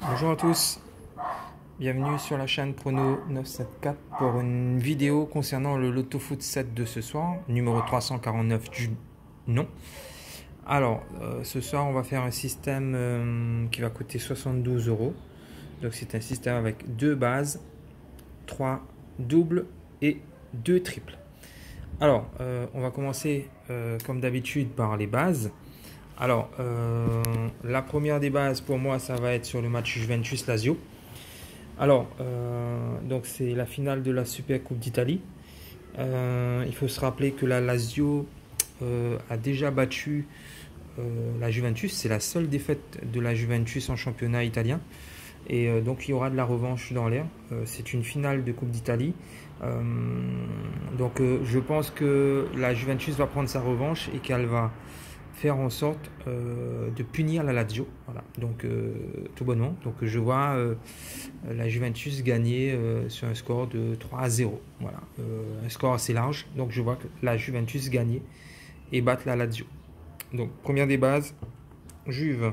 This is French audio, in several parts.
Bonjour à tous, bienvenue sur la chaîne Prono 974 pour une vidéo concernant le Loto Foot 7 de ce soir, numéro 349 du nom. Alors, ce soir on va faire un système qui va coûter 72 euros. Donc c'est un système avec deux bases, 3 doubles et 2 triples. Alors, on va commencer comme d'habitude par les bases. Alors, la première des bases pour moi, ça va être sur le match Juventus-Lazio. Alors, donc c'est la finale de la Super Coupe d'Italie. Il faut se rappeler que la Lazio a déjà battu la Juventus. C'est la seule défaite de la Juventus en championnat italien. Et donc il y aura de la revanche dans l'air. C'est une finale de Coupe d'Italie. Donc je pense que la Juventus va prendre sa revanche et qu'elle va faire en sorte de punir la Lazio. Voilà. Donc tout bonnement. Donc je vois la Juventus gagner sur un score de 3-0. Voilà. Un score assez large. Donc je vois que la Juventus gagner et battre la Lazio. Donc première des bases, Juve.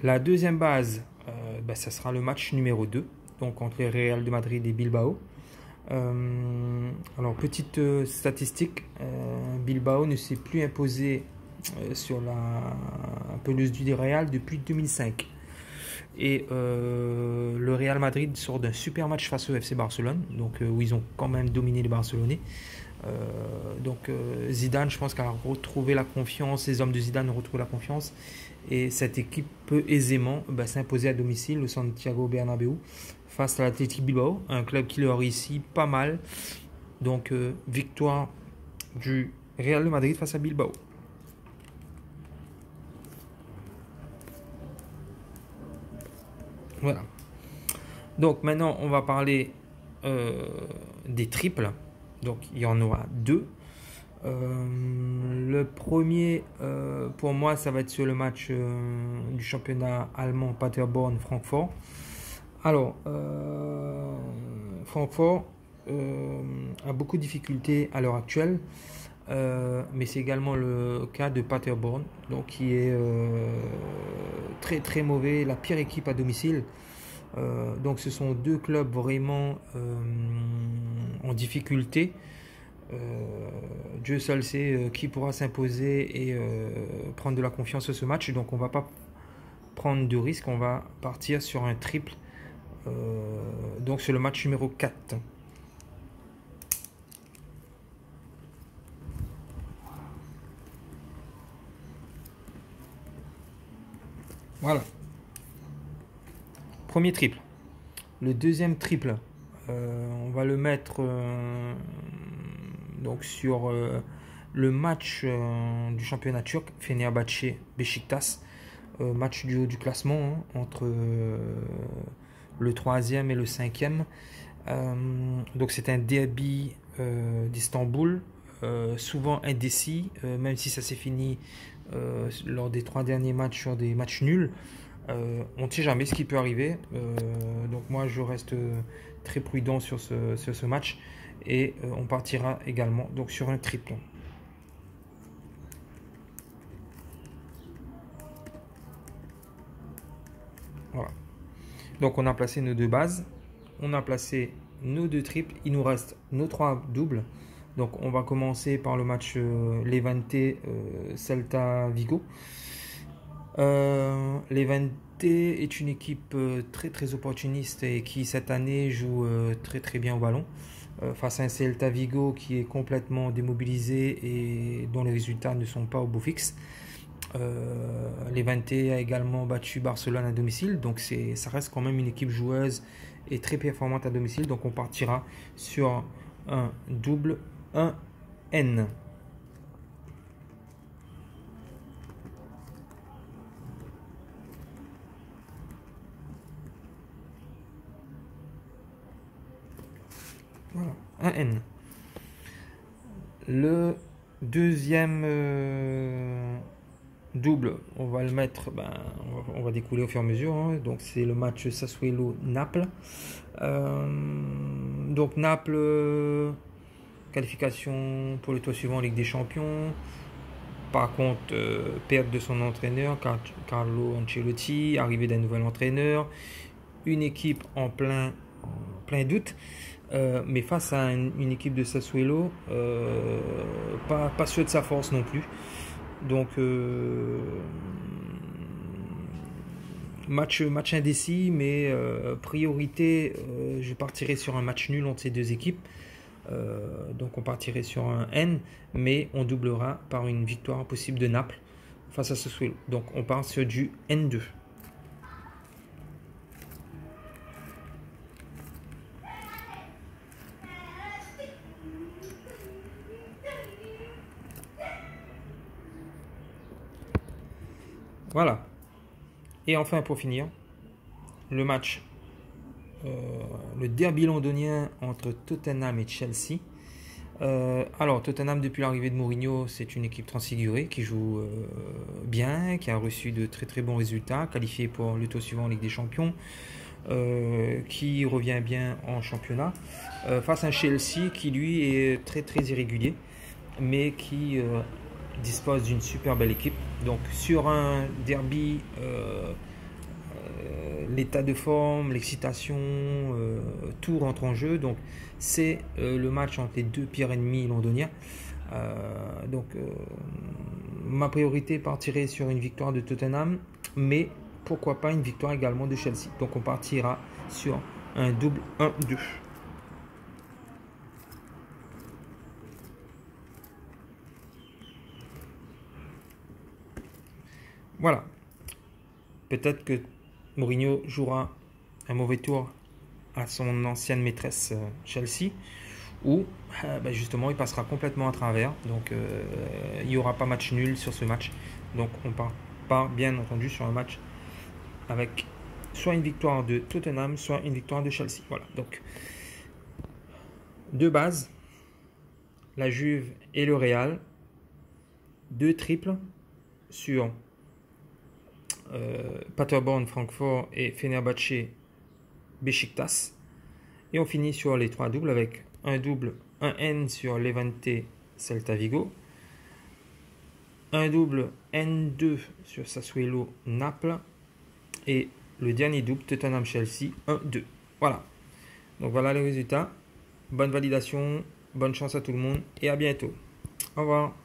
La deuxième base, ça sera le match numéro 2, donc entre le Real de Madrid et Bilbao. Alors, petite statistique, Bilbao ne s'est plus imposé sur la pelouse du Real depuis 2005. Et le Real Madrid sort d'un super match face au FC Barcelone, donc où ils ont quand même dominé les Barcelonais. Zidane, je pense, qu'a retrouvé la confiance, les hommes de Zidane ont retrouvé la confiance et cette équipe peut aisément s'imposer à domicile au Santiago Bernabéu face à l'Athletic Bilbao, un club qui leur réussit pas mal. Donc victoire du Real de Madrid face à Bilbao. Voilà. Donc maintenant on va parler des triples. Donc il y en aura deux. Le premier, pour moi, ça va être sur le match du championnat allemand Paderborn-Francfort. Alors, Francfort a beaucoup de difficultés à l'heure actuelle, mais c'est également le cas de Paderborn, donc qui est très très mauvais, la pire équipe à domicile. Donc ce sont deux clubs vraiment en difficulté. Dieu seul sait qui pourra s'imposer et prendre de la confiance sur ce match. Donc on va pas prendre de risque, on va partir sur un triple. Donc c'est le match numéro 4. Voilà. Premier triple. Le deuxième triple, on va le mettre donc sur le match du championnat turc, Fenerbahçe Beşiktaş, match du haut du classement entre le 3e et le 5e. Donc c'est un derby d'Istanbul, souvent indécis, même si ça s'est fini lors des 3 derniers matchs sur des matchs nuls. On ne sait jamais ce qui peut arriver. Donc moi je reste très prudent sur ce match. Et on partira également donc sur un triple. Voilà. Donc on a placé nos deux bases. On a placé nos deux triples. Il nous reste nos 3 doubles. Donc on va commencer par le match Levante Celta Vigo. Levante est une équipe très très opportuniste et qui cette année joue très très bien au ballon face à un Celta Vigo qui est complètement démobilisé et dont les résultats ne sont pas au beau fixe. Levante a également battu Barcelone à domicile, donc ça reste quand même une équipe joueuse et très performante à domicile. Donc on partira sur un double 1N. Voilà, un N. Le deuxième double, on va le mettre, on va découler au fur et à mesure. Hein. Donc c'est le match Sassuolo-Naples. Donc Naples, qualification pour le tour suivant en Ligue des Champions. Par contre, perte de son entraîneur, Carlo Ancelotti, arrivée d'un nouvel entraîneur, une équipe en plein doute, mais face à une équipe de Sassuolo, pas sûr de sa force non plus. Donc, match indécis, mais priorité, je partirai sur un match nul entre ces deux équipes. Donc on partirait sur un N, mais on doublera par une victoire possible de Naples face à Sassuolo. Donc on part sur du N2. Voilà. Et enfin pour finir, le match, le derby londonien entre Tottenham et Chelsea. Alors Tottenham, depuis l'arrivée de Mourinho, c'est une équipe transfigurée qui joue bien, qui a reçu de très très bons résultats, qualifié pour le tour suivant en Ligue des Champions, qui revient bien en championnat, face à un Chelsea qui lui est très très irrégulier, mais qui dispose d'une super belle équipe. Donc sur un derby, l'état de forme, l'excitation, tout rentre en jeu. Donc c'est le match entre les deux pires ennemis londoniens. Ma priorité partirait sur une victoire de Tottenham, mais pourquoi pas une victoire également de Chelsea. Donc on partira sur un double 1-2. Voilà. Peut-être que Mourinho jouera un mauvais tour à son ancienne maîtresse Chelsea, ou justement il passera complètement à travers. Donc il n'y aura pas match nul sur ce match. Donc on part bien entendu sur un match avec soit une victoire de Tottenham, soit une victoire de Chelsea. Voilà, donc deux bases, la Juve et le Real, deux triples sur Paderborn, Francfort et Fenerbahçe, Beşiktaş. Et on finit sur les trois doubles avec un double, un N sur Levante, Celta Vigo, un double N2 sur Sassuolo, Naples, et le dernier double Tottenham Chelsea 1-2. Voilà. Donc voilà les résultats. Bonne validation, bonne chance à tout le monde et à bientôt. Au revoir.